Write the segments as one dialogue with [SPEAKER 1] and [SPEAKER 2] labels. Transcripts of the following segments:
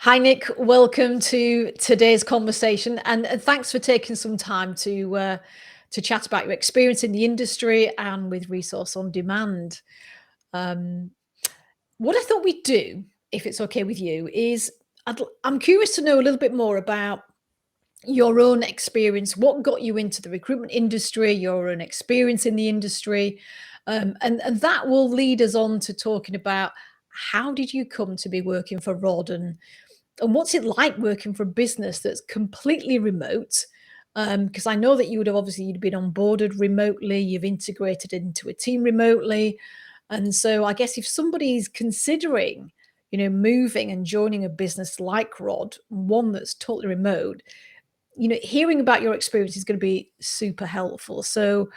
[SPEAKER 1] Hi, Nick. Welcome to today's conversation, and thanks for taking some time to chat about your experience in the industry and with Resource on Demand. Um, what I thought we'd do, if it's okay with you, is I'm curious to know a little bit more about your own experience. What got you into the recruitment industry? Your own experience in the industry, and that will lead us on to talking about how did you come to be working for Rod and what's it like working for a business that's completely remote? Because I know that you would have obviously you'd been onboarded remotely, you've integrated into a team remotely. And so I guess if somebody's considering, moving and joining a business like Rod, one that's totally remote, hearing about your experience is going to be super helpful. So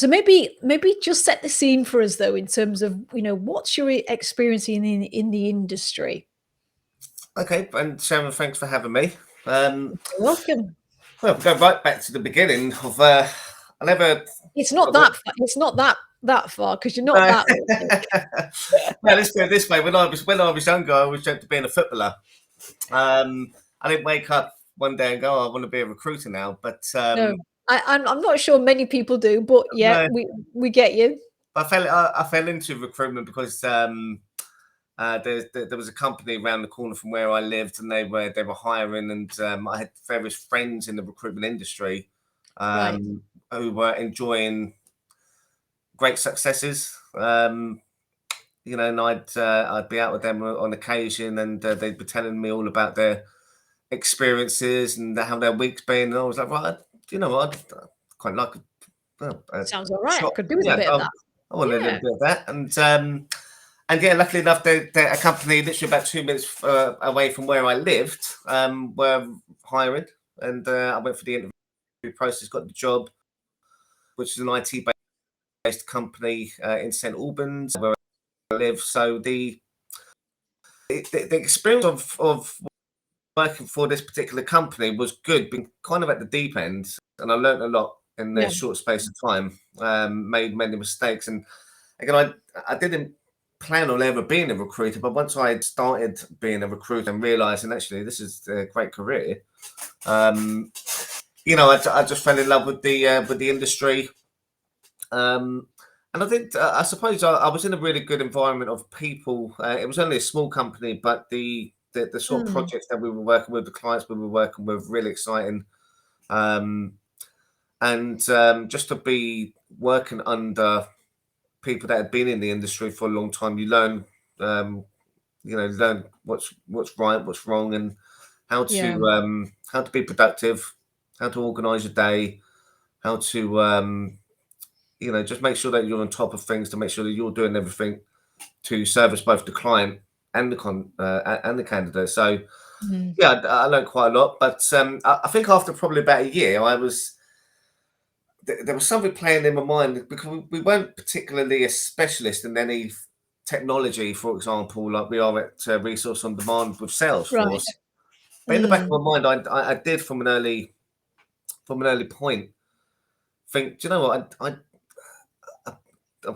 [SPEAKER 1] maybe just set the scene for us though, in terms of, what's your experience in the industry?
[SPEAKER 2] Okay, and Sharon, thanks for having me.
[SPEAKER 1] You're welcome.
[SPEAKER 2] Well, we'll go right back to the beginning of I never.
[SPEAKER 1] It's not
[SPEAKER 2] No,
[SPEAKER 1] that fa it's not that far because 'cause you're not that old, Nick.
[SPEAKER 2] let's go this way. When I was younger, I was dreamt of being a footballer. I didn't wake up one day and go, "Oh, I want to be a recruiter now." But
[SPEAKER 1] No, I'm not sure many people do, but yeah,
[SPEAKER 2] no,
[SPEAKER 1] we get you.
[SPEAKER 2] I fell into recruitment because there was a company around the corner from where I lived, and they were hiring, and I had various friends in the recruitment industry
[SPEAKER 1] Right.
[SPEAKER 2] um, who were enjoying great successes. And I'd be out with them on occasion, and they'd be telling me all about their experiences and how their week's been. And I was like, right, you know what, I'd quite like a
[SPEAKER 1] Sounds all right. I
[SPEAKER 2] shot.
[SPEAKER 1] could do with a
[SPEAKER 2] Yeah,
[SPEAKER 1] bit of that.
[SPEAKER 2] I want a little
[SPEAKER 1] Yeah.
[SPEAKER 2] bit of that, and yeah, luckily enough, a company literally about 2 minutes away from where I lived were hiring, and I went for the interview process, got the job, which is an IT-based company in St Albans, where I live. So the experience of working for this particular company was good, being kind of at the deep end, and I learned a lot in a
[SPEAKER 1] Yeah.
[SPEAKER 2] short space of time. Made many mistakes, and again, I didn't plan on ever being a recruiter, but once I had started being a recruiter and realizing actually this is a great career, um, I just fell in love with the industry. And I think, I suppose I was in a really good environment of people. It was only a small company, but the sort of
[SPEAKER 1] Mm.
[SPEAKER 2] projects that we were working with, the clients we were working with, really exciting. Um, and just to be working under people that had been in the industry for a long time, um, learn what's right, what's wrong, and
[SPEAKER 1] Yeah.
[SPEAKER 2] how to be productive, how to organise your day, how to just make sure that you're on top of things, to make sure that you're doing everything to service both the client and the candidate. So
[SPEAKER 1] Mm.
[SPEAKER 2] yeah, I learned quite a lot. But I think after probably about a year, there was something playing in my mind because we weren't particularly a specialist in any technology, for example, like we are at Resource on Demand with
[SPEAKER 1] Right.
[SPEAKER 2] Salesforce. But in the back of
[SPEAKER 1] Mm.
[SPEAKER 2] my mind, I did from an early point think, do you know what, I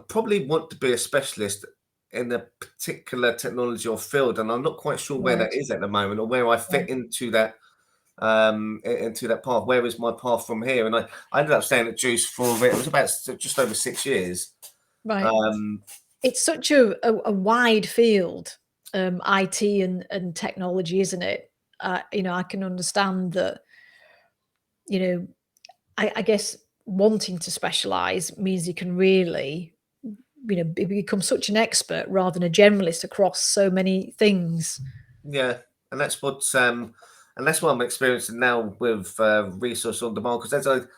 [SPEAKER 2] probably want to be a specialist in a particular technology or field, and I'm not quite sure where that
[SPEAKER 1] Right.
[SPEAKER 2] is at the moment or where I
[SPEAKER 1] Right.
[SPEAKER 2] fit into that path. Where is my path from here? And I ended up staying at Juice for it was about just over 6 years.
[SPEAKER 1] Right.
[SPEAKER 2] Um,
[SPEAKER 1] It's such a wide field, IT and technology, isn't it? I can understand that, you know, I guess wanting to specialize means you can really, become such an expert rather than a generalist across so many things.
[SPEAKER 2] yeah, and that's what I'm experiencing now with Resource on Demand, because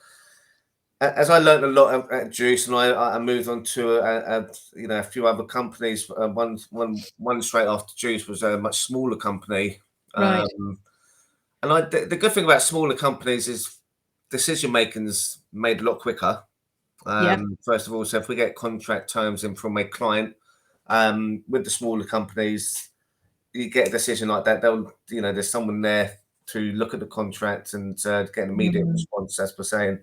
[SPEAKER 2] as I learned a lot at Juice, and I moved on to a few other companies. One straight after Juice was a much smaller company,
[SPEAKER 1] Right.
[SPEAKER 2] um, and the good thing about smaller companies is decision making's made a lot quicker.
[SPEAKER 1] Yeah.
[SPEAKER 2] First of all, so if we get contract terms in from a client, with the smaller companies, you get a decision like that, there's someone there to look at the contract and get an immediate
[SPEAKER 1] Mm.
[SPEAKER 2] response, as per saying.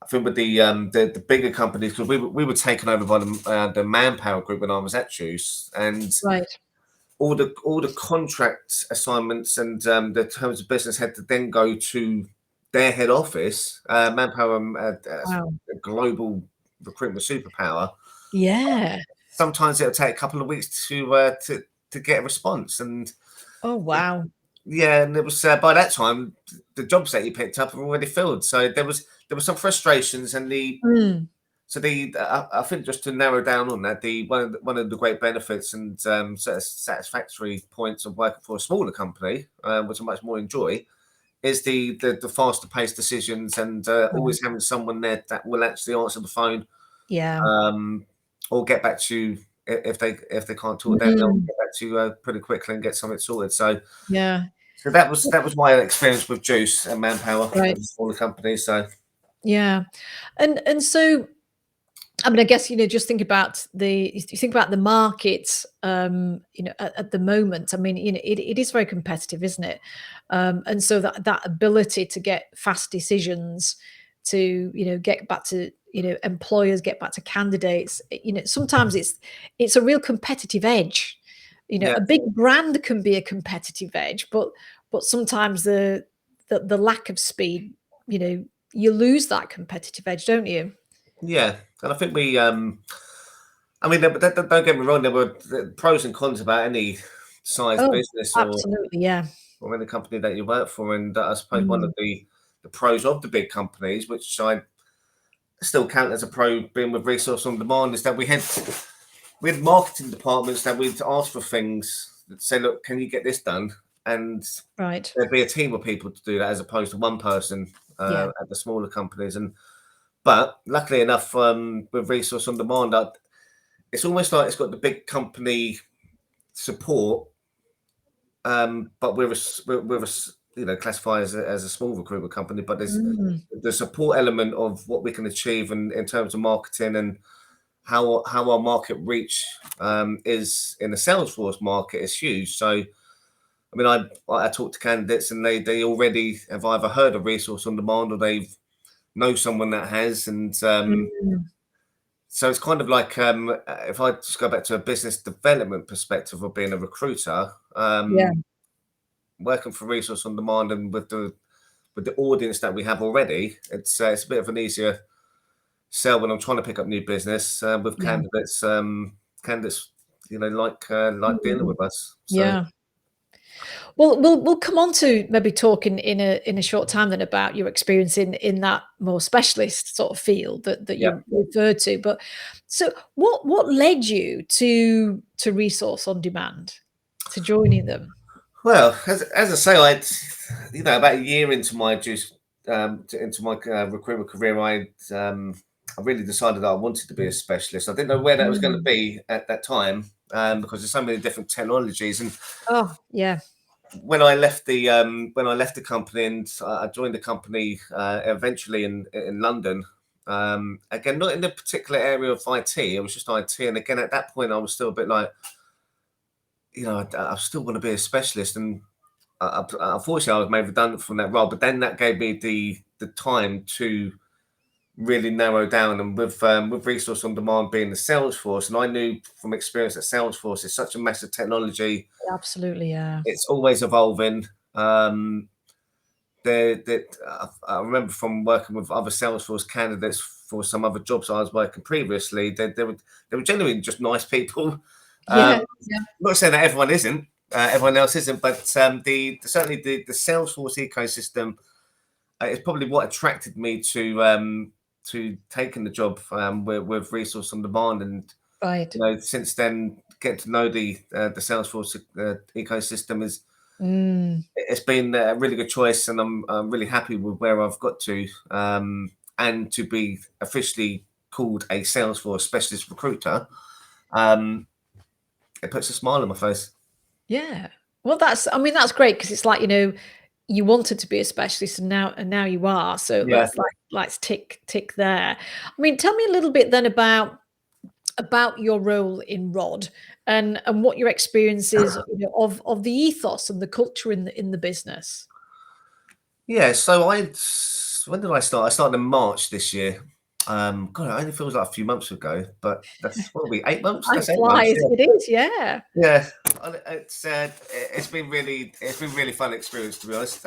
[SPEAKER 2] I think with the bigger companies, because we were taken over by the Manpower Group when I was at Juice, and
[SPEAKER 1] Right.
[SPEAKER 2] all the contract assignments and the terms of business had to then go to their head office. Manpower,
[SPEAKER 1] Wow.
[SPEAKER 2] a global recruitment superpower.
[SPEAKER 1] Yeah.
[SPEAKER 2] Sometimes it'll take a couple of weeks to get a response, and
[SPEAKER 1] Oh, wow.
[SPEAKER 2] yeah, and it was by that time the jobs that you picked up were already filled. So there was some frustrations, and
[SPEAKER 1] Mm,
[SPEAKER 2] I think just to narrow down on that, one of the great benefits and satisfactory points of working for a smaller company, which I much more enjoy, is the faster paced decisions and
[SPEAKER 1] right.
[SPEAKER 2] always having someone there that will actually answer the phone,
[SPEAKER 1] Yeah.
[SPEAKER 2] um, or get back to you if they can't talk. Then they'll
[SPEAKER 1] Mm,
[SPEAKER 2] get back to you pretty quickly and get something sorted.
[SPEAKER 1] yeah.
[SPEAKER 2] So that was my experience with Juice and Manpower
[SPEAKER 1] Right.
[SPEAKER 2] as a smaller company. So
[SPEAKER 1] Yeah. And so, I mean, I guess, just think about you think about the market, at the moment. I mean, it is very competitive, isn't it? And so that ability to get fast decisions, to, get back to, employers, get back to candidates, sometimes it's a real competitive edge.
[SPEAKER 2] yeah,
[SPEAKER 1] A big brand can be a competitive edge, but sometimes the lack of speed, you lose that competitive edge, don't you?
[SPEAKER 2] yeah, and I think I mean, don't get me wrong. There were pros and cons about any size
[SPEAKER 1] Oh,
[SPEAKER 2] business
[SPEAKER 1] absolutely, yeah.
[SPEAKER 2] or any company that you work for, and I suppose one of
[SPEAKER 1] Mm,
[SPEAKER 2] the pros of the big companies, which I still count as a pro, being with Resource on Demand, is that we had marketing departments that we'd ask for things that say, look, can you get this done? And
[SPEAKER 1] right.
[SPEAKER 2] there'd be a team of people to do that as opposed to one person
[SPEAKER 1] Yeah.
[SPEAKER 2] at the smaller companies. But luckily enough, with Resource on Demand, it's almost like it's got the big company support, but classify as a small recruitment company. But there's
[SPEAKER 1] Mm,
[SPEAKER 2] the support element of what we can achieve in terms of marketing and how our market reach is in the Salesforce market is huge. So I mean, I talk to candidates and they already have either heard of Resource on Demand or they know someone that has, and
[SPEAKER 1] mm,
[SPEAKER 2] so it's kind of like if I just go back to a business development perspective of being a recruiter,
[SPEAKER 1] yeah,
[SPEAKER 2] working for Resource on Demand and with the audience that we have already, it's a bit of an easier sell when I'm trying to pick up new business with
[SPEAKER 1] yeah.
[SPEAKER 2] candidates, like dealing
[SPEAKER 1] Mm,
[SPEAKER 2] with us. So
[SPEAKER 1] yeah. Well, we'll come on to maybe talking in a short time then about your experience in that more specialist sort of field that
[SPEAKER 2] yeah.
[SPEAKER 1] you referred to. But so what led you to Resource on Demand, to joining them?
[SPEAKER 2] Well, as I say, about a year into my into my recruitment career, I really decided that I wanted to be a specialist. I didn't know where that was going to
[SPEAKER 1] Mm.
[SPEAKER 2] be at that time, because there's so many different technologies. And
[SPEAKER 1] Oh, yeah.
[SPEAKER 2] when I left the company and I joined the company eventually in London. Again, not in the particular area of IT. It was just IT, and again at that point, I was still a bit like, I still want to be a specialist, and unfortunately, I was made redundant from that role. But then that gave me the time to really narrow down, and with Resource on Demand being the Salesforce, and I knew from experience that Salesforce is such a massive technology.
[SPEAKER 1] Absolutely, yeah.
[SPEAKER 2] It's always evolving. I remember from working with other Salesforce candidates for some other jobs I was working previously. They were genuinely just nice people.
[SPEAKER 1] Yeah,
[SPEAKER 2] Um,
[SPEAKER 1] yeah.
[SPEAKER 2] not saying that everyone isn't, everyone else isn't, but certainly the Salesforce ecosystem is probably what attracted me to taking the job with Resource on Demand, and
[SPEAKER 1] Right.
[SPEAKER 2] since then getting to know the Salesforce ecosystem is
[SPEAKER 1] Mm,
[SPEAKER 2] it's been a really good choice, and I'm really happy with where I've got to, and to be officially called a Salesforce specialist recruiter. Um, it puts a smile on my face.
[SPEAKER 1] yeah. Well, I mean, that's great because it's like, you wanted to be a specialist and now you are. So
[SPEAKER 2] Yeah.
[SPEAKER 1] let's tick there. I mean, tell me a little bit then about your role in Rod, and what your experience is, of the ethos and the culture in the business.
[SPEAKER 2] Yeah, so when did I start? I started in March this year. God, it only feels like a few months ago, but that's what are we, 8 months?
[SPEAKER 1] Time
[SPEAKER 2] That's 8 months.
[SPEAKER 1] flies. It is, yeah.
[SPEAKER 2] Yeah, it's been really fun experience, to be honest.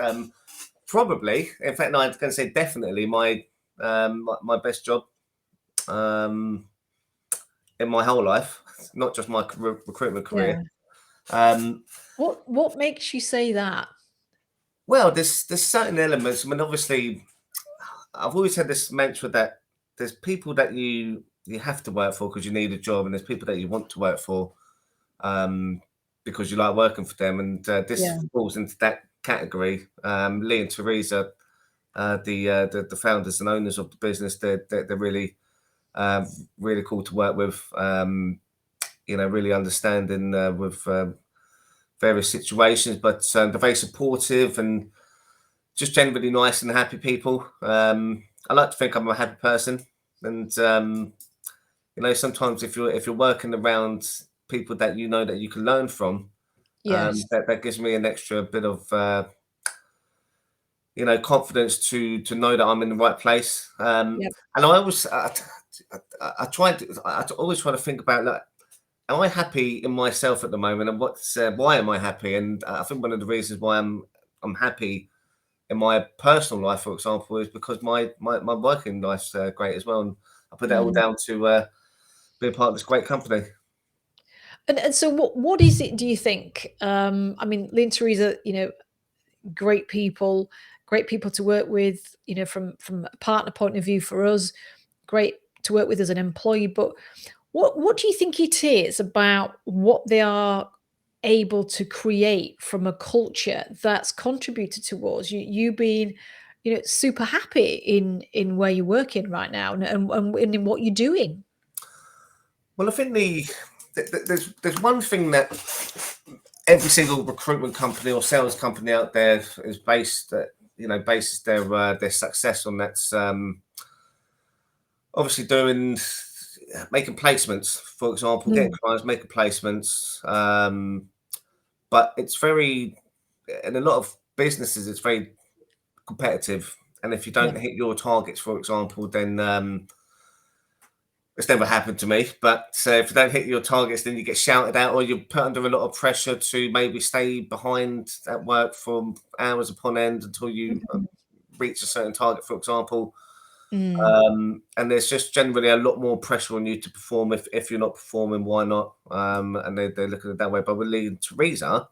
[SPEAKER 2] Probably, in fact, no, I'm going to say definitely my best job um, in my whole life, not just my recruitment career.
[SPEAKER 1] Yeah.
[SPEAKER 2] Um,
[SPEAKER 1] What makes you say that?
[SPEAKER 2] well, there's certain elements. I mean, obviously, I've always had this mantra that there's people that you have to work for because you need a job, and there's people that you want to work for um, because you like working for them, and this
[SPEAKER 1] Yeah.
[SPEAKER 2] falls into that category. Lee and Teresa, the founders and owners of the business, they're really um, really cool to work with. Really understanding with various situations, but they're very supportive and just generally nice and happy people. I like to think I'm a happy person, and sometimes if you're working around people that you know that you can learn from,
[SPEAKER 1] Yes.
[SPEAKER 2] that gives me an extra bit of confidence to know that I'm in the right place.
[SPEAKER 1] Yep.
[SPEAKER 2] And I always I always try to think about, like, am I happy in myself at the moment, and why am I happy? And I think one of the reasons why I'm happy in my personal life, for example, is because my working life's great as well, and I put that all
[SPEAKER 1] Mm.
[SPEAKER 2] down to being part of this great company.
[SPEAKER 1] And so what is it, do you think? I mean, Lee and Teresa, great people to work with, from a partner point of view for us, great to work with as an employee. But what do you think it is about what they are able to create from a culture that's contributed towards you being, super happy in where you're working right now, and in what you're doing?
[SPEAKER 2] Well, I think there's one thing that every single recruitment company or sales company out there is bases their success on. That's obviously making placements, for example, getting
[SPEAKER 1] Mm,
[SPEAKER 2] clients, making placements. But it's very, in a lot of businesses, it's very competitive. And if you
[SPEAKER 1] yeah.
[SPEAKER 2] don't hit your targets, for example, then it's never happened to me. But if you don't hit your targets, then you get shouted at, or you're put under a lot of pressure to maybe stay behind at work for hours upon end until you
[SPEAKER 1] Mhm.
[SPEAKER 2] reach a certain target, for example.
[SPEAKER 1] Mm,
[SPEAKER 2] And there's just generally a lot more pressure on you to perform. If you're not performing, why not? And they look at it that way. But with Lee and Teresa,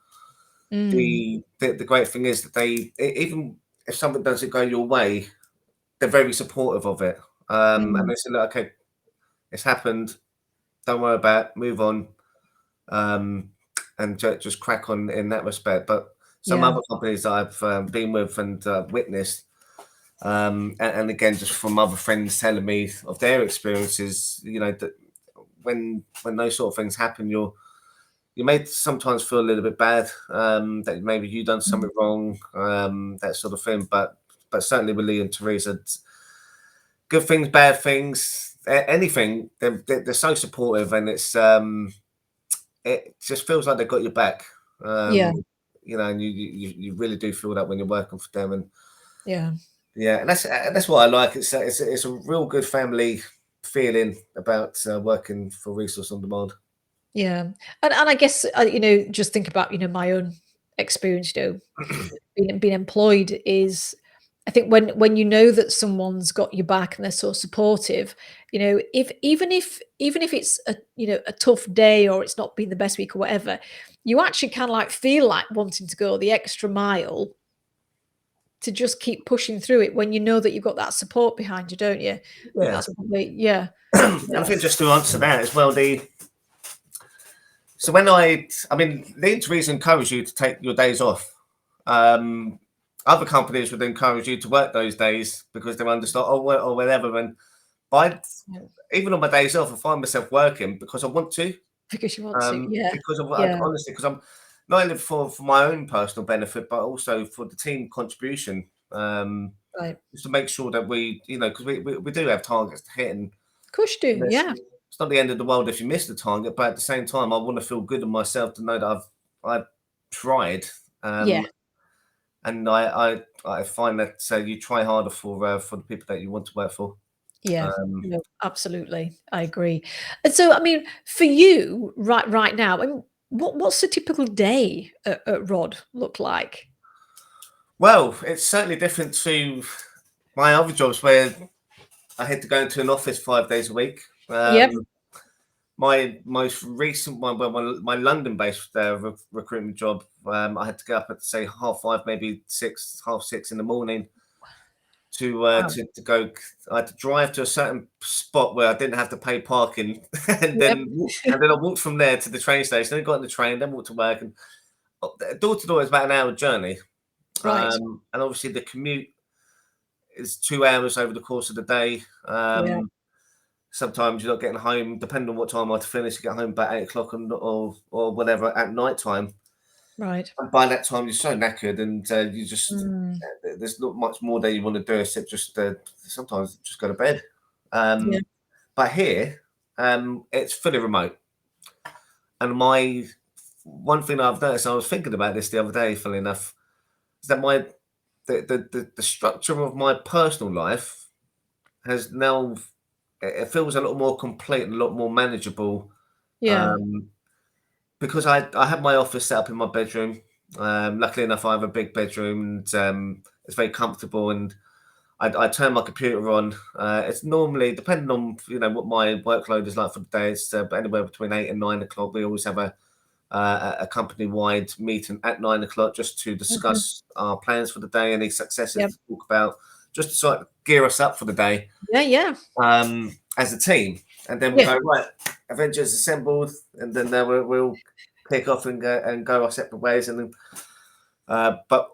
[SPEAKER 1] mm,
[SPEAKER 2] the great thing is that even if something doesn't go your way, they're very supportive of it. And
[SPEAKER 1] mm,
[SPEAKER 2] they say, look, okay, it's happened. Don't worry about it. Move on. Um, and just crack on in that respect. But some
[SPEAKER 1] yeah.
[SPEAKER 2] other companies that I've been with and witnessed, and again, just from other friends telling me of their experiences, that when those sort of things happen, you may sometimes feel a little bit bad, that maybe you done
[SPEAKER 1] Mm,
[SPEAKER 2] something wrong, that sort of thing. But certainly with Lee and Teresa, good things, bad things, anything, they're so supportive, and it just feels like they've got your back.
[SPEAKER 1] yeah,
[SPEAKER 2] Um, and you really do feel that when you're working for them, and
[SPEAKER 1] yeah.
[SPEAKER 2] yeah, and that's what I like. It's a real good family feeling about working for Resource on Demand.
[SPEAKER 1] Yeah, and I guess, just think about, my own experience, being employed is, I think when you know that someone's got your back and they're so supportive, if even if it's a tough day, or it's not been the best week or whatever, you actually kind of like feel like wanting to go the extra mile to just keep pushing through it when you know that you've got that support behind you, don't you? I think
[SPEAKER 2] Yeah,
[SPEAKER 1] that's probably, yeah,
[SPEAKER 2] and I
[SPEAKER 1] yeah.
[SPEAKER 2] think just to answer that as well, so I mean, the Teresa encourage you to take your days off. Um, Other companies would encourage you to work those days because they understand, or whatever. And I,
[SPEAKER 1] Yeah.
[SPEAKER 2] even on my days off, I find myself working because I want to.
[SPEAKER 1] Because you want to, yeah,
[SPEAKER 2] Because
[SPEAKER 1] yeah,
[SPEAKER 2] honestly, because I'm not only for my own personal benefit, but also for the team contribution.
[SPEAKER 1] right.
[SPEAKER 2] Just to make sure that because we do have targets to hit, and
[SPEAKER 1] Of course you do,
[SPEAKER 2] it's,
[SPEAKER 1] yeah,
[SPEAKER 2] it's not the end of the world if you miss the target. But at the same time, I want to feel good in myself to know that I've tried,
[SPEAKER 1] yeah.
[SPEAKER 2] and I find that you try harder for the people that you want to work for.
[SPEAKER 1] Yeah.
[SPEAKER 2] Um,
[SPEAKER 1] No, absolutely. I agree. And so, I mean, for you right now, I mean, what's a typical day at Rod look like?
[SPEAKER 2] well, it's certainly different to my other jobs where I had to go into an office 5 days a week.
[SPEAKER 1] Yep.
[SPEAKER 2] My most recent one, well, my London-based recruitment job, I had to get up at say 5:30, maybe 6, 6:30 in the morning
[SPEAKER 1] Wow.
[SPEAKER 2] to go. I had to drive to a certain spot where I didn't have to pay parking, and
[SPEAKER 1] Yep.
[SPEAKER 2] then I walked from there to the train station. Then got on the train, then walked to work, and door to door is about an hour journey.
[SPEAKER 1] Right.
[SPEAKER 2] And obviously the commute is 2 hours over the course of the day.
[SPEAKER 1] Yeah.
[SPEAKER 2] Sometimes you're not getting home, depending on what time I had to finish, you get home about 8 o'clock or whatever at night time.
[SPEAKER 1] Right.
[SPEAKER 2] And by that time, you're so knackered and you just,
[SPEAKER 1] Mm.
[SPEAKER 2] there's not much more that you want to do except just sometimes just go to bed.
[SPEAKER 1] Yeah.
[SPEAKER 2] But here, it's fully remote. And my one thing I've noticed, I was thinking about this the other day, funnily enough, is that the structure of my personal life has now, it feels a lot more complete and a lot more manageable,
[SPEAKER 1] Yeah.
[SPEAKER 2] um, because I have my office set up in my bedroom. Luckily enough, I have a big bedroom and it's very comfortable. And I turn my computer on. It's normally, depending on what my workload is like for the day, it's anywhere between 8 and 9 o'clock. We always have a company-wide meeting at 9 o'clock just to
[SPEAKER 1] Mhm.
[SPEAKER 2] discuss our plans for the day, any successes
[SPEAKER 1] Yep.
[SPEAKER 2] to talk about, just to sort of gear us up for the day
[SPEAKER 1] Yeah, yeah.
[SPEAKER 2] as a team. And then we'll
[SPEAKER 1] Yeah.
[SPEAKER 2] go, right, Avengers assembled, and then we'll kick off and go our separate ways. And then, but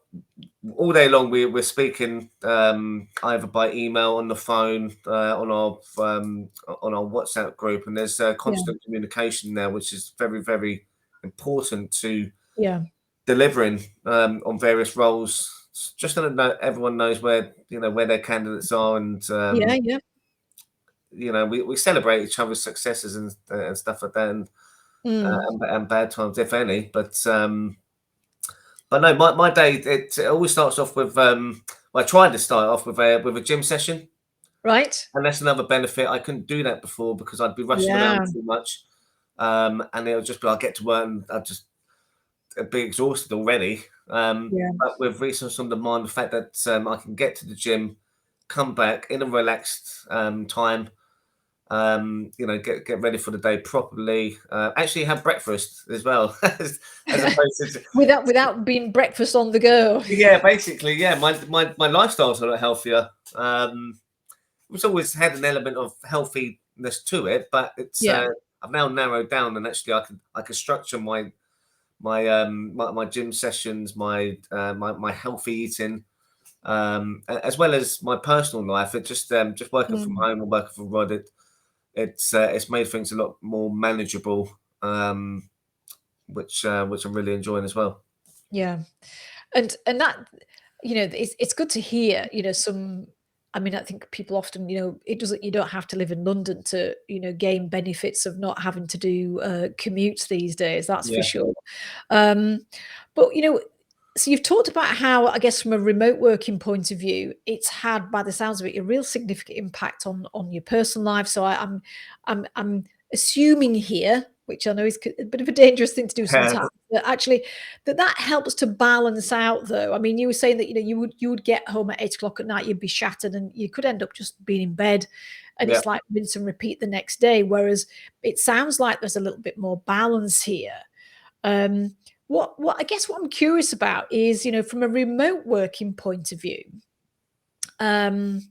[SPEAKER 2] all day long we're speaking either by email, on the phone, on our WhatsApp group, and there's
[SPEAKER 1] Yeah.
[SPEAKER 2] constant communication there, which is very, very important to
[SPEAKER 1] Yeah.
[SPEAKER 2] delivering on various roles. Just so that everyone knows where their candidates are, and
[SPEAKER 1] Yeah, yeah.
[SPEAKER 2] we celebrate each other's successes and stuff like that,
[SPEAKER 1] Mm.
[SPEAKER 2] and bad times, if any. But no, my day, it always starts off with well, I tried to start off with a gym session,
[SPEAKER 1] Right.
[SPEAKER 2] and that's another benefit. I couldn't do that before because I'd be rushing around
[SPEAKER 1] Yeah.
[SPEAKER 2] too much, and it would just be I'll get to work and I'd just be exhausted already.
[SPEAKER 1] Yeah.
[SPEAKER 2] But with research on demand, the fact that I can get to the gym, come back in a relaxed time, get ready for the day properly, actually have breakfast as well, as opposed to
[SPEAKER 1] Without being breakfast on the go.
[SPEAKER 2] yeah, basically, yeah. My lifestyle's a lot healthier. It's always had an element of healthiness to it, but it's
[SPEAKER 1] Yeah.
[SPEAKER 2] I've now narrowed down, and actually I can structure my gym sessions, my healthy eating, as well as my personal life. It just working from
[SPEAKER 1] Mm.
[SPEAKER 2] home or working from Rod. It's made things a lot more manageable, which I'm really enjoying as well.
[SPEAKER 1] Yeah. And that, it's good to hear, some I mean, I think people often, it doesn't you don't have to live in London to, gain benefits of not having to do, commutes these days, that's for
[SPEAKER 2] Yeah.
[SPEAKER 1] sure. Um, but, so you've talked about how, I guess, from a remote working point of view, it's had, by the sounds of it, a real significant impact on your personal life. So I'm assuming here, which I know is a bit of a dangerous thing to do sometimes, but actually that helps to balance out, though. I mean, you were saying that you would get home at 8 o'clock at night, you'd be shattered, and you could end up just being in bed, and
[SPEAKER 2] Yeah.
[SPEAKER 1] it's like rinse and repeat the next day. Whereas it sounds like there's a little bit more balance here. Um, what I guess what I'm curious about is, from a remote working point of view, um,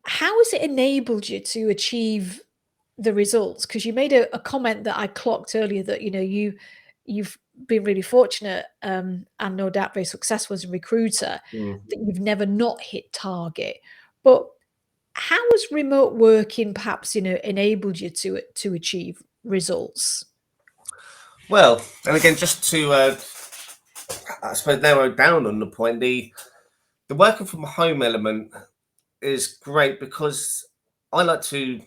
[SPEAKER 1] how has it enabled you to achieve the results? Because you made a comment that I clocked earlier that, you've been really fortunate, and no doubt very successful as a recruiter,
[SPEAKER 2] Mm.
[SPEAKER 1] that you've never not hit target. But how has remote working perhaps, enabled you to achieve results?
[SPEAKER 2] Well, and again, just to I suppose narrow down on the point, the working from home element is great because I like to.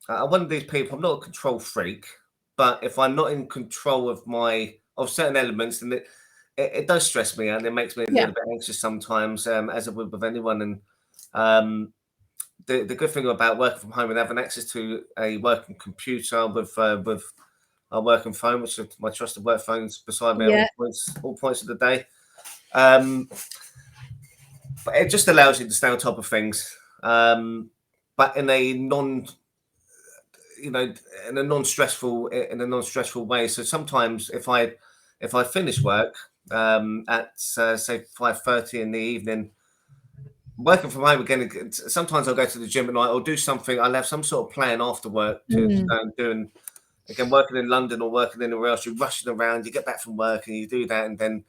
[SPEAKER 2] I'm one of these people. I'm not a control freak, but if I'm not in control of certain elements, then it does stress me out and it makes me a
[SPEAKER 1] Yeah.
[SPEAKER 2] little bit anxious sometimes, as it would with anyone. And um, the good thing about working from home and having access to a working computer with our working phone, which is my trusted work phones beside me at
[SPEAKER 1] Yeah.
[SPEAKER 2] all points of the day. But it just allows you to stay on top of things, but in a you know, in a non-stressful way. So sometimes if I finish work at say 5:30 in the evening, working from home again, sometimes I'll go to the gym at night or do something. I'll have some sort of plan after work to go and do. And again, working in London or working anywhere else, you're rushing around. You get back from work and you do that, and then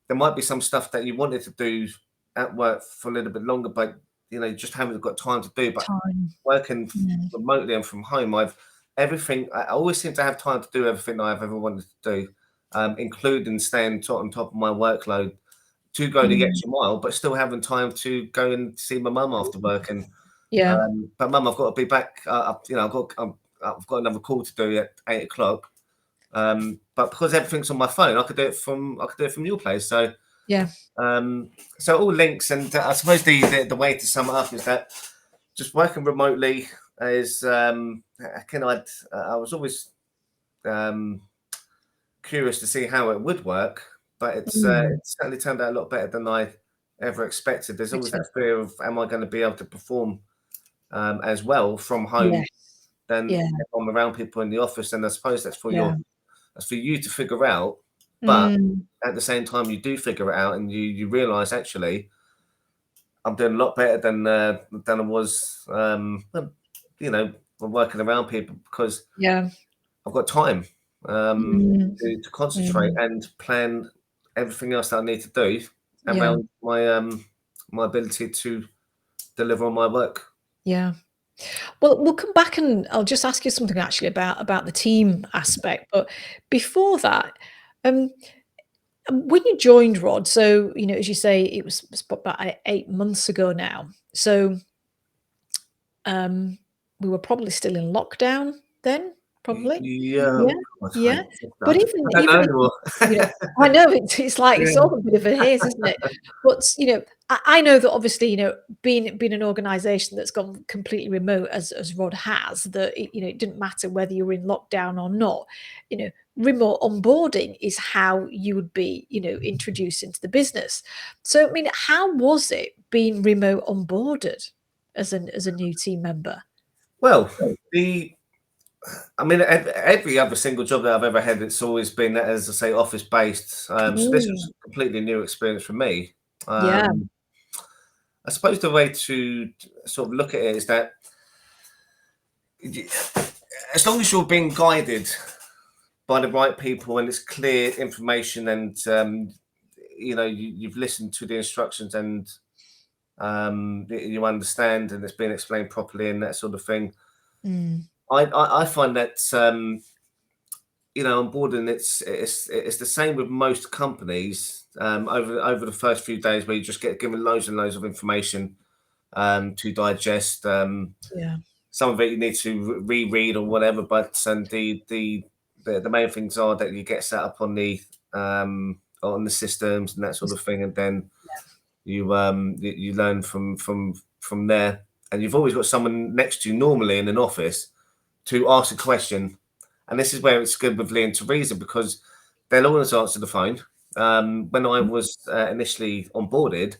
[SPEAKER 2] there might be some stuff that you wanted to do at work for a little bit longer, but you know, you just haven't got time to do. But
[SPEAKER 1] Time.
[SPEAKER 2] working
[SPEAKER 1] Yeah.
[SPEAKER 2] remotely and from home, I always seem to have time to do everything I've ever wanted to do, including staying on top of my workload to go the extra mile, but still having time to go and see my mum after work. And
[SPEAKER 1] Yeah.
[SPEAKER 2] but mum, I've got to be back. You know, I've got another call to do at 8 o'clock. But because everything's on my phone, I could do it from your place. So
[SPEAKER 1] Yeah.
[SPEAKER 2] so all links, and I suppose the way to sum it up is that just working remotely is I was always curious to see how it would work, but it's certainly turned out a lot better than I ever expected. There's always that fear of, am I going to be able to perform as well from home
[SPEAKER 1] Yes.
[SPEAKER 2] than
[SPEAKER 1] Yeah.
[SPEAKER 2] if I'm around people in the office? And I suppose that's for
[SPEAKER 1] Yeah.
[SPEAKER 2] you to figure out. But at the same time, you do figure it out, and you realise actually I'm doing a lot better than I was. You know, working around people because
[SPEAKER 1] Yeah.
[SPEAKER 2] I've got time to concentrate
[SPEAKER 1] Mm.
[SPEAKER 2] and plan everything else that I need to do
[SPEAKER 1] Yeah.
[SPEAKER 2] around my ability to deliver on my work.
[SPEAKER 1] Yeah. Well, we'll come back and I'll just ask you something actually about the team aspect. But before that, um, when you joined Rod, so you know, as you say, it was about 8 months ago now. So we were probably still in lockdown then, probably.
[SPEAKER 2] Yeah,
[SPEAKER 1] Yeah, yeah. But
[SPEAKER 2] I
[SPEAKER 1] even
[SPEAKER 2] don't know
[SPEAKER 1] even if
[SPEAKER 2] anymore.
[SPEAKER 1] you know, I know it's like it's
[SPEAKER 2] Yeah.
[SPEAKER 1] all a bit of a haze, isn't it? But you know, I know that obviously, you know, being an organisation that's gone completely remote as Rod has, that it, you know, it didn't matter whether you were in lockdown or not. You know, remote onboarding is how you would be, you know, introduced into the business. So I mean, how was it being remote onboarded as a new team member?
[SPEAKER 2] Well, I mean, every other single job that I've ever had, it's always been, as I say, office based. So this
[SPEAKER 1] Mm,
[SPEAKER 2] was a completely new experience for me.
[SPEAKER 1] yeah.
[SPEAKER 2] Um, I suppose the way to sort of look at it is that as long as you're being guided by the right people and it's clear information, and you know, you've listened to the instructions, and you understand, and it's been explained properly and that sort of thing.
[SPEAKER 1] Mm,
[SPEAKER 2] I find that you know, on board, and it's the same with most companies. Over the first few days, where you just get given loads and loads of information to digest.
[SPEAKER 1] yeah.
[SPEAKER 2] Some of it you need to reread or whatever, but and the main things are that you get set up on the systems and that sort of thing, and then you learn from there. And you've always got someone next to you, normally in an office, to ask a question. And this is where it's good with Lee and Teresa, because they'll always answer the phone. When I was initially onboarded,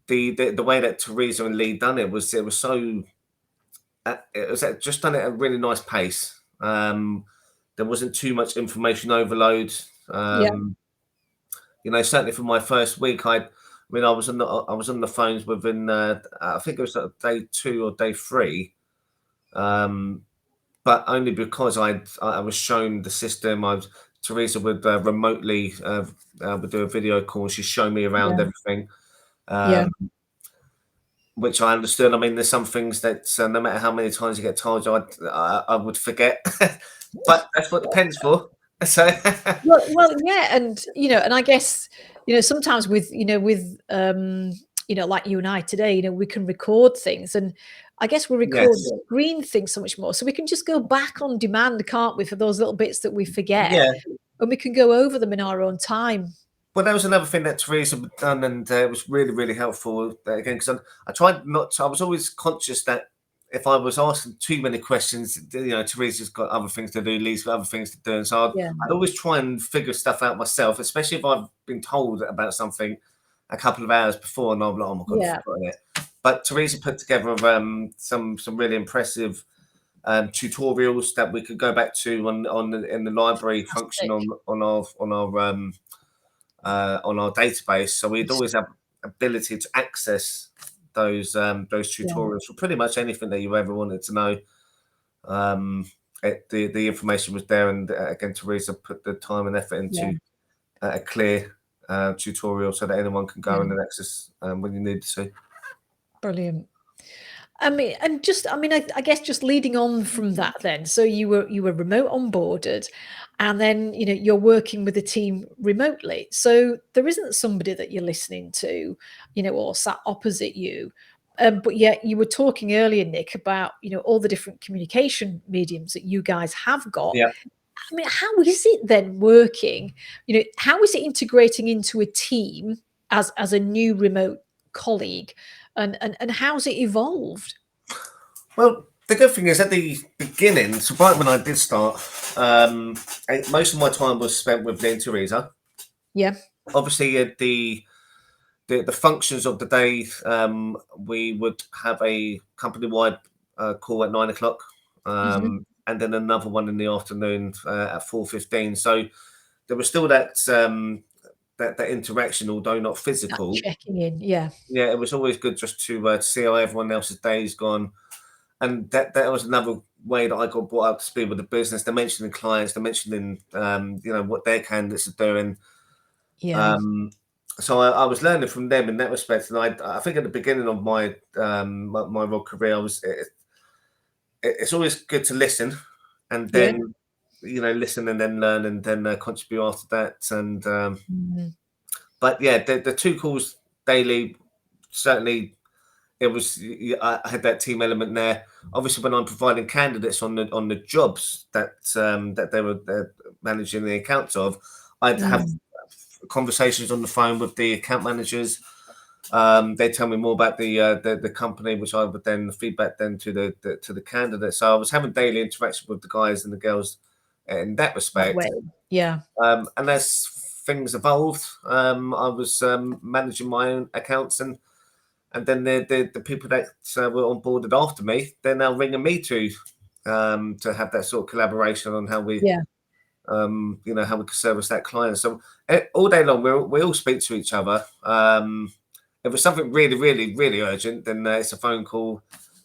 [SPEAKER 2] the way that Teresa and Lee done it was so it was just done at a really nice pace. There wasn't too much information overload.
[SPEAKER 1] Yeah.
[SPEAKER 2] You know, certainly for my first week, I was on the phones within I think it was day 2 or day 3, but only because I was shown the system. Teresa would remotely would do a video call. She'd show me around
[SPEAKER 1] Yeah.
[SPEAKER 2] everything,
[SPEAKER 1] Yeah.
[SPEAKER 2] which I understood. I mean, there's some things that no matter how many times you get told, I would forget, but that's what the pen's for. So
[SPEAKER 1] Well, yeah, and you know, and I guess you know sometimes with like you and I today, you know, we can record things, and I guess we record
[SPEAKER 2] yes,
[SPEAKER 1] screen things so much more, so we can just go back on demand, can't we, for those little bits that we forget,
[SPEAKER 2] yeah.
[SPEAKER 1] and we can go over them in our own time.
[SPEAKER 2] Well, that was another thing that Teresa had done, and it was really, really helpful. Again, because I tried not to, I was always conscious that if I was asking too many questions, Teresa's got other things to do, Lee's got other things to do. And so
[SPEAKER 1] Yeah.
[SPEAKER 2] I'd always try and figure stuff out myself, especially if I've been told about something a couple of hours before and I'm like, oh my God, I've
[SPEAKER 1] Yeah.
[SPEAKER 2] forgotten it. But Teresa put together some really impressive tutorials that we could go back to in the library function
[SPEAKER 1] Fantastic.
[SPEAKER 2] on our database, so we'd always have ability to access those
[SPEAKER 1] Yeah.
[SPEAKER 2] tutorials for pretty much anything that you ever wanted to know. The information was there, and again, Teresa put the time and effort into a clear tutorial so that anyone can go and access when you need to.
[SPEAKER 1] Brilliant. I mean, I guess just leading on from that then, so you were remote onboarded, and then, you're working with a team remotely. So there isn't somebody that you're listening to, or sat opposite you. But yet you were talking earlier, Nick, about, all the different communication mediums that you guys have got.
[SPEAKER 2] Yeah.
[SPEAKER 1] I mean, how is it then working? How is it integrating into a team as a new remote colleague? And how's it evolved?
[SPEAKER 2] Well, the good thing is at the beginning, so right when I did start, most of my time was spent with Lee and Teresa.
[SPEAKER 1] Yeah.
[SPEAKER 2] Obviously, the functions of the day, we would have a company-wide call at 9 o'clock, and then another one in the afternoon at 4:15. So there was still that that interaction, although not
[SPEAKER 1] That
[SPEAKER 2] physical.
[SPEAKER 1] checking in, yeah.
[SPEAKER 2] Yeah, it was always good just to see how everyone else's day's gone, and that was another way that I got brought up to speed with the business. They're mentioning clients, they're mentioning what their candidates are doing.
[SPEAKER 1] Yeah.
[SPEAKER 2] So I was learning from them in that respect, and I think at the beginning of my role career, it's always good to listen, and
[SPEAKER 1] Yeah.
[SPEAKER 2] then listen and then learn and then contribute after that. And
[SPEAKER 1] Mhm.
[SPEAKER 2] but yeah, the two calls daily, certainly it was. I had that team element there. Obviously, when I'm providing candidates on the jobs that they were managing the accounts of, I'd have
[SPEAKER 1] Mm.
[SPEAKER 2] conversations on the phone with the account managers. They tell me more about the company, which I would then feedback then to the candidate. So I was having daily interaction with the guys and the girls in that
[SPEAKER 1] That
[SPEAKER 2] respect.
[SPEAKER 1] way. Yeah.
[SPEAKER 2] And as things evolved, I was managing my own accounts, and then the people that were onboarded after me, they're now ringing me to have that sort of collaboration on how we
[SPEAKER 1] Yeah.
[SPEAKER 2] how we can service that client. So all day long, we all speak to each other. If it's something really, really, really urgent, then it's a phone call.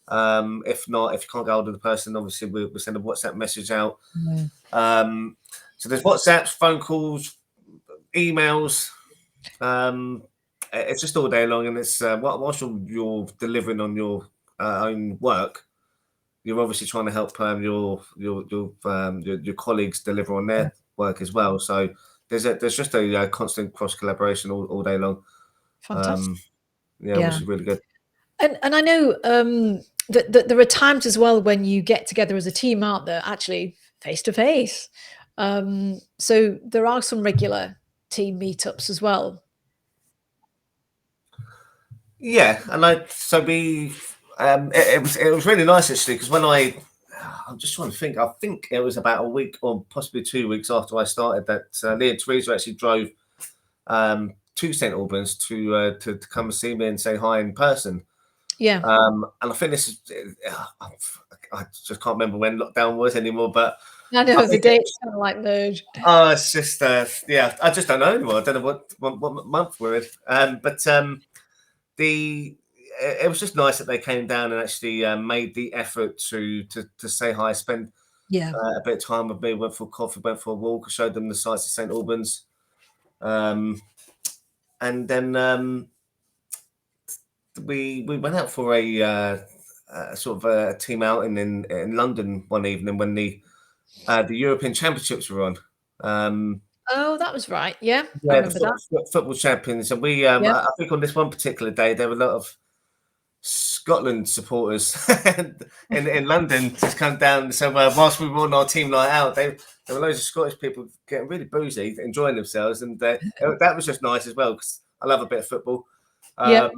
[SPEAKER 2] If not, if you can't get hold of the person, obviously we'll send a WhatsApp message out.
[SPEAKER 1] Mm.
[SPEAKER 2] So there's WhatsApps, phone calls, emails. It's just all day long, and it's whilst you're delivering on your own work, you're obviously trying to help your colleagues deliver on their work as well. So there's just a constant cross collaboration all day long.
[SPEAKER 1] Fantastic.
[SPEAKER 2] Yeah, which
[SPEAKER 1] Yeah.
[SPEAKER 2] is really good.
[SPEAKER 1] And I know, that there are times as well when you get together as a team, aren't there, actually face to face. So there are some regular team meetups as well.
[SPEAKER 2] Yeah, and it was really nice actually, because I'm just trying to think. I think it was about a week or possibly 2 weeks after I started that Lee and Teresa actually drove to St Albans to come and see me and say hi in person.
[SPEAKER 1] Yeah.
[SPEAKER 2] And I think this is I just can't remember when lockdown was anymore, but
[SPEAKER 1] I
[SPEAKER 2] I
[SPEAKER 1] know the
[SPEAKER 2] think
[SPEAKER 1] dates kind of like merged.
[SPEAKER 2] it's just yeah, I just don't know anymore. I don't know what month we're in. But the it was just nice that they came down and actually made the effort to say hi, spend
[SPEAKER 1] Yeah.
[SPEAKER 2] a bit of time with me, went for coffee, went for a walk, I showed them the sights of St Albans, and then we went out for a sort of a team outing in London one evening when the European Championships were on.
[SPEAKER 1] Oh, that was right. Yeah, I
[SPEAKER 2] Yeah, the
[SPEAKER 1] remember that.
[SPEAKER 2] football champions, and
[SPEAKER 1] Yeah.
[SPEAKER 2] I think on this one particular day there were a lot of Scotland supporters in London just come down. So whilst we were on our team night out, there were loads of Scottish people getting really boozy, enjoying themselves, and that was just nice as well because I love a bit of football.
[SPEAKER 1] Yeah.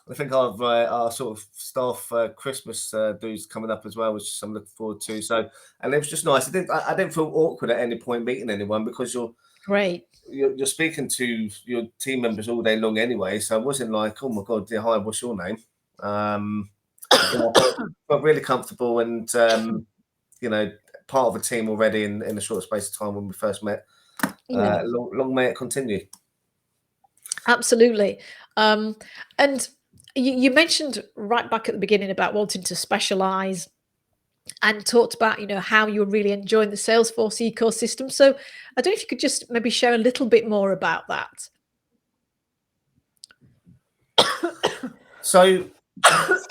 [SPEAKER 2] I think our sort of staff Christmas dues coming up as well, which I'm looking forward to. So, and it was just nice. I didn't feel awkward at any point meeting anyone because
[SPEAKER 1] Great.
[SPEAKER 2] you're speaking to your team members all day long anyway. So it wasn't like, oh my god, dear, hi, what's your name? You know, I felt really comfortable and you know, part of a team already in a short space of time when we first met.
[SPEAKER 1] Yeah.
[SPEAKER 2] Long may it continue.
[SPEAKER 1] Absolutely. And you mentioned right back at the beginning about wanting to specialize and talked about, how you're really enjoying the Salesforce ecosystem. So I don't know if you could just maybe share a little bit more about that.
[SPEAKER 2] So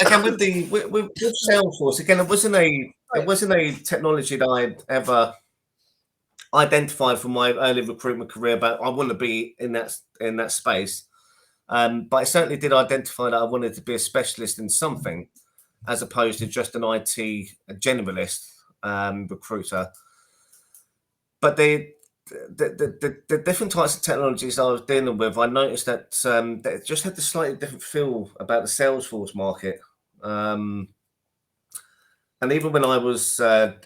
[SPEAKER 2] again, with Salesforce, again, it wasn't a technology that I'd ever identified from my early recruitment career, but I want to be in that space. But I certainly did identify that I wanted to be a specialist in something, as opposed to just an IT generalist recruiter. But the different types of technologies I was dealing with, I noticed that it just had a slightly different feel about the Salesforce market. And even when I was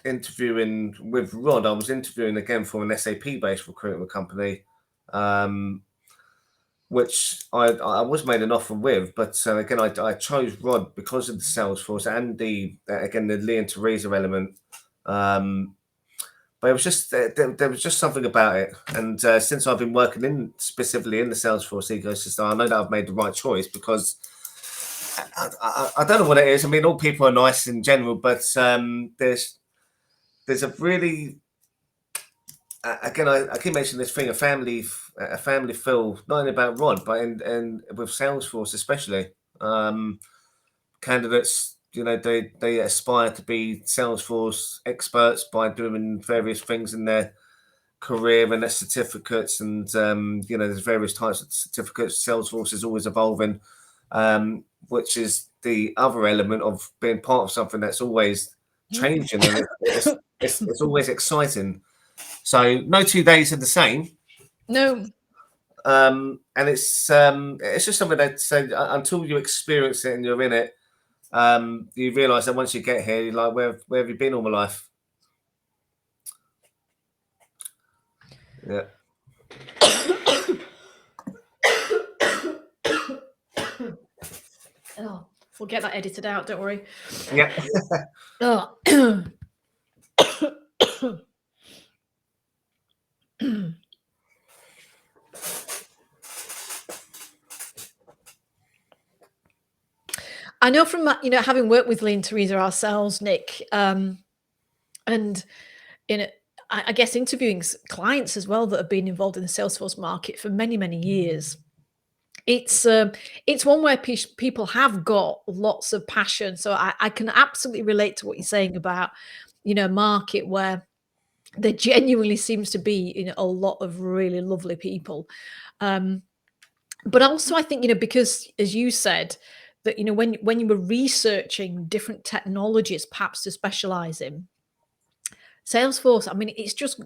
[SPEAKER 2] interviewing with Rod, I was interviewing again for an SAP-based recruitment company, which I was made an offer with. But again, I chose Rod because of the Salesforce and the Lee and Teresa element. But it was just there was just something about it. And since I've been working specifically in the Salesforce ecosystem, I know that I've made the right choice because I don't know what it is. I mean, all people are nice in general, but there's a really again, I keep mentioning this thing, a family feel, not only about Rod, but in with Salesforce especially. Candidates, they aspire to be Salesforce experts by doing various things in their career and their certificates, and there's various types of certificates. Salesforce is always evolving, which is the other element of being part of something that's always changing, and it's always exciting. So no 2 days are the same.
[SPEAKER 1] No.
[SPEAKER 2] And it's just something that until you experience it and you're in it, you realise that once you get here, you're like, where have you been all my life? Yeah.
[SPEAKER 1] Oh, we'll get that edited out, don't worry.
[SPEAKER 2] Yeah.
[SPEAKER 1] Oh. I know from having worked with Lee and Teresa ourselves, Nick, and I guess interviewing clients as well that have been involved in the Salesforce market for many, many years. It's one where people have got lots of passion. So I can absolutely relate to what you're saying about, a market where there genuinely seems to be, a lot of really lovely people. But also I think, because as you said, that, when you were researching different technologies, perhaps to specialize in, Salesforce, I mean, it's just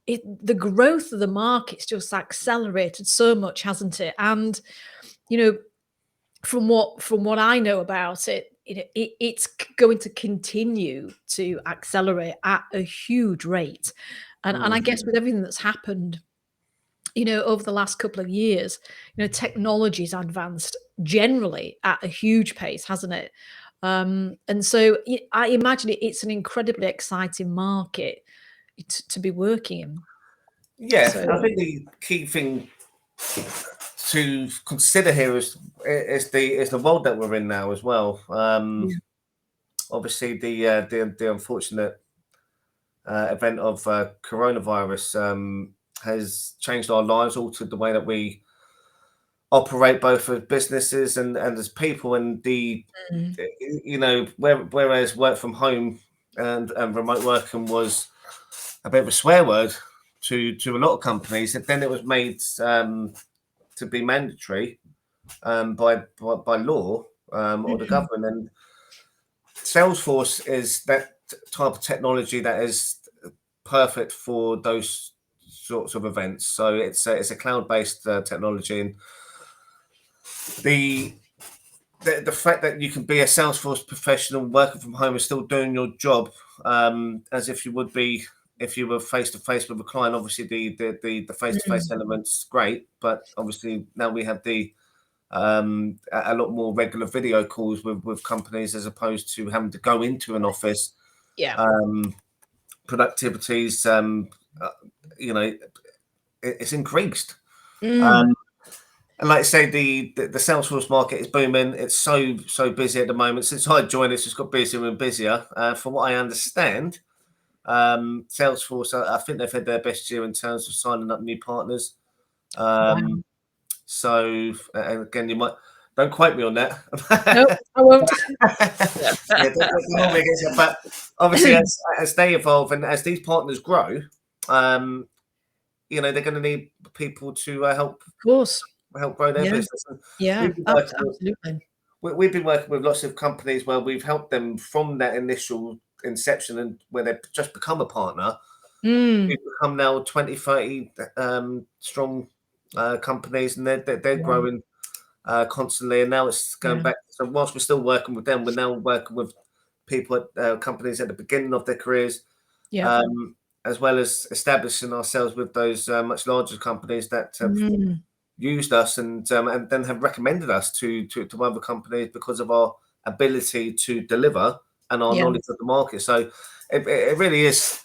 [SPEAKER 1] the growth of the market's just accelerated so much, hasn't it? And, from what I know about it, it's going to continue to accelerate at a huge rate. And I guess with everything that's happened, over the last couple of years, technology's advanced generally at a huge pace, hasn't it? And so I imagine it's an incredibly exciting market to be working in.
[SPEAKER 2] Yeah,
[SPEAKER 1] So
[SPEAKER 2] I think the key thing to consider here is the world that we're in now as well. Obviously, the unfortunate event of coronavirus has changed our lives, altered the way that we operate, both as businesses and as people. And whereas work from home and remote working was a bit of a swear word to a lot of companies, and then it was made to be mandatory by law or the government. And Salesforce is that type of technology that is perfect for those sorts of events. So it's a cloud-based technology, and the fact that you can be a Salesforce professional working from home and still doing your job as if you would be if you were face to face with a client. Obviously, the face to face element's great, but obviously now we have a lot more regular video calls with companies as opposed to having to go into an office.
[SPEAKER 1] Yeah.
[SPEAKER 2] Productivities, it's increased. And like I say, the Salesforce market is booming. It's so busy at the moment. Since I joined, it's just got busier and busier. From what I understand, Salesforce, I think they've had their best year in terms of signing up new partners.
[SPEAKER 1] Wow.
[SPEAKER 2] So, and again, you might don't quote me on that.
[SPEAKER 1] No, I won't.
[SPEAKER 2] Yeah, don't hold me against it. But obviously, as they evolve and as these partners grow, they're going to need people to
[SPEAKER 1] Of course.
[SPEAKER 2] help grow their
[SPEAKER 1] Yeah.
[SPEAKER 2] business. And
[SPEAKER 1] Yeah, absolutely.
[SPEAKER 2] we've been working with lots of companies where we've helped them from that initial inception and where they've just become a partner. We've become now 20, 30 strong companies, and they're growing constantly. And now it's going back. So whilst we're still working with them, we're now working with people at companies at the beginning of their careers, as well as establishing ourselves with those much larger companies that have used us and then have recommended us to other companies because of our ability to deliver and our knowledge of the market. So it really is.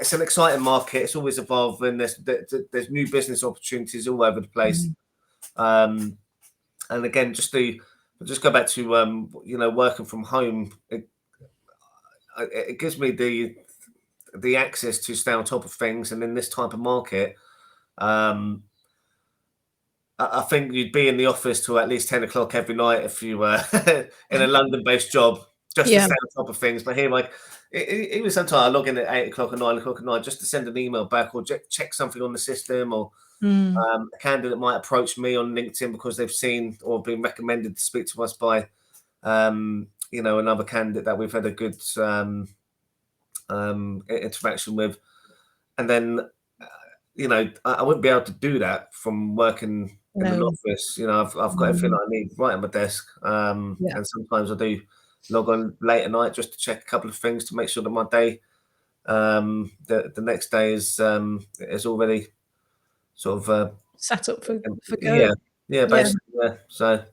[SPEAKER 2] It's an exciting market. It's always evolving. There's new business opportunities all over the place. And again, just go back to working from home. It gives me the access to stay on top of things, and in this type of market, I think you'd be in the office till at least 10 o'clock every night if you were in a London-based job, just to stay on top of things. But here, like, even sometimes I log in at 8 o'clock or 9 o'clock at night just to send an email back or check something on the system, or a candidate might approach me on LinkedIn because they've seen or been recommended to speak to us by, another candidate that we've had a good interaction with. And then, I wouldn't be able to do that from working in an office. I've got everything I need right on my desk. And sometimes I do log on late at night just to check a couple of things to make sure that my day, the next day is already sort of
[SPEAKER 1] set up for go.
[SPEAKER 2] Basically. So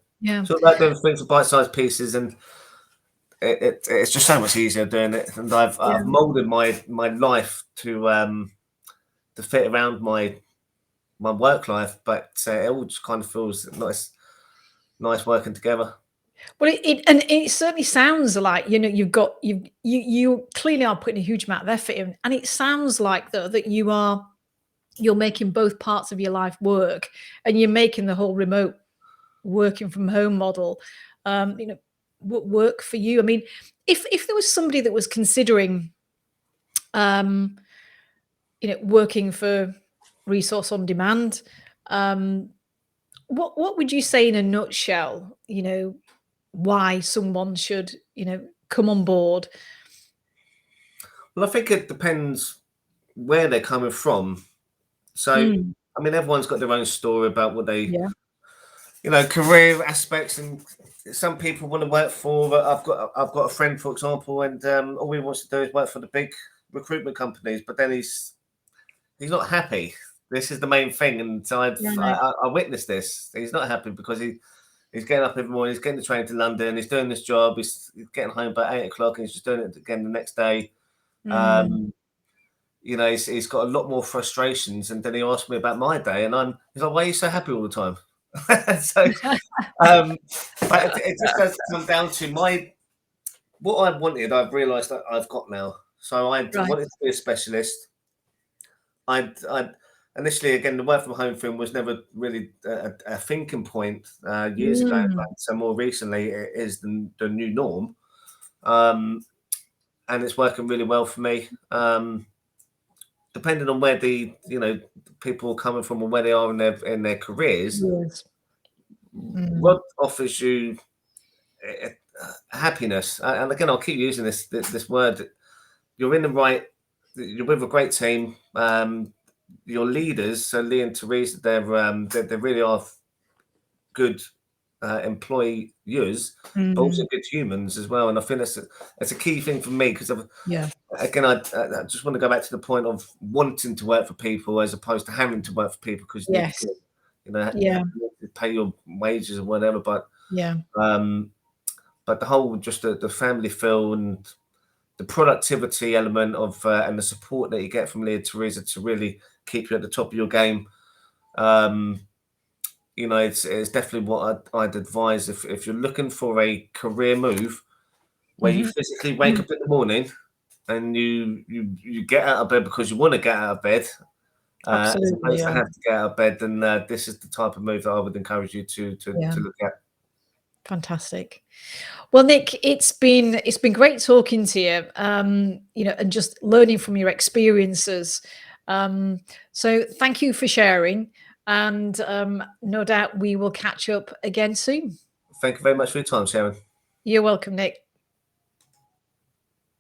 [SPEAKER 2] like doing things for bite-sized pieces, and it's just so much easier doing it. And I've molded my life to fit around my work life, but it all just kind of feels nice working together.
[SPEAKER 1] Well, it certainly sounds like you clearly are putting a huge amount of effort in, and it sounds like that you're making both parts of your life work, and you're making the whole remote working from home model work for you. I mean, if there was somebody that was considering working for Resource on Demand, what would you say in a nutshell, why someone should, come on board?
[SPEAKER 2] Well, I think it depends where they're coming from. So, I mean, everyone's got their own story about what they, career aspects, and some people want to work for. I've got a friend, for example, and all he wants to do is work for the big recruitment companies, but then he's not happy. This is the main thing, and so I witnessed this. He's not happy because he's getting up every morning, he's getting the train to London, he's doing this job, he's getting home by 8 o'clock, and he's just doing it again the next day. He's got a lot more frustrations. And then he asked me about my day, and he's like, "Why are you so happy all the time?" So, but it just does come down to what I wanted. I've realised that I've got now. So I wanted to be a specialist. I initially, again, the work from home thing was never really a thinking point years ago. But so more recently, it is the new norm, and it's working really well for me. Depending on where the people are coming from and where they are in their careers, what offers you happiness. And again, I'll keep using this word. You're in the right you're with a great team. Your leaders, so Lee and Teresa, they really are good employers, but also good humans as well. And I think that's a key thing for me, because
[SPEAKER 1] Yeah.
[SPEAKER 2] again, I just want to go back to the point of wanting to work for people as opposed to having to work for people because you need
[SPEAKER 1] Yes.
[SPEAKER 2] to, you
[SPEAKER 1] Yeah.
[SPEAKER 2] have to pay your wages or whatever. But
[SPEAKER 1] Yeah.
[SPEAKER 2] the whole, just the family feel and the productivity element of and the support that you get from Leah Teresa to really keep you at the top of your game. It's definitely what I'd advise if you're looking for a career move where you physically wake up in the morning and you get out of bed because you want to get out of bed, as
[SPEAKER 1] Absolutely.
[SPEAKER 2] opposed to
[SPEAKER 1] Yeah.
[SPEAKER 2] have to get out of bed, then this is the type of move that I would encourage you to
[SPEAKER 1] Yeah.
[SPEAKER 2] look at.
[SPEAKER 1] Fantastic. Well, Nick, it's been great talking to you. And just learning from your experiences. So thank you for sharing, and no doubt we will catch up again soon.
[SPEAKER 2] Thank you very much for your time, Sharon.
[SPEAKER 1] You're welcome, Nick.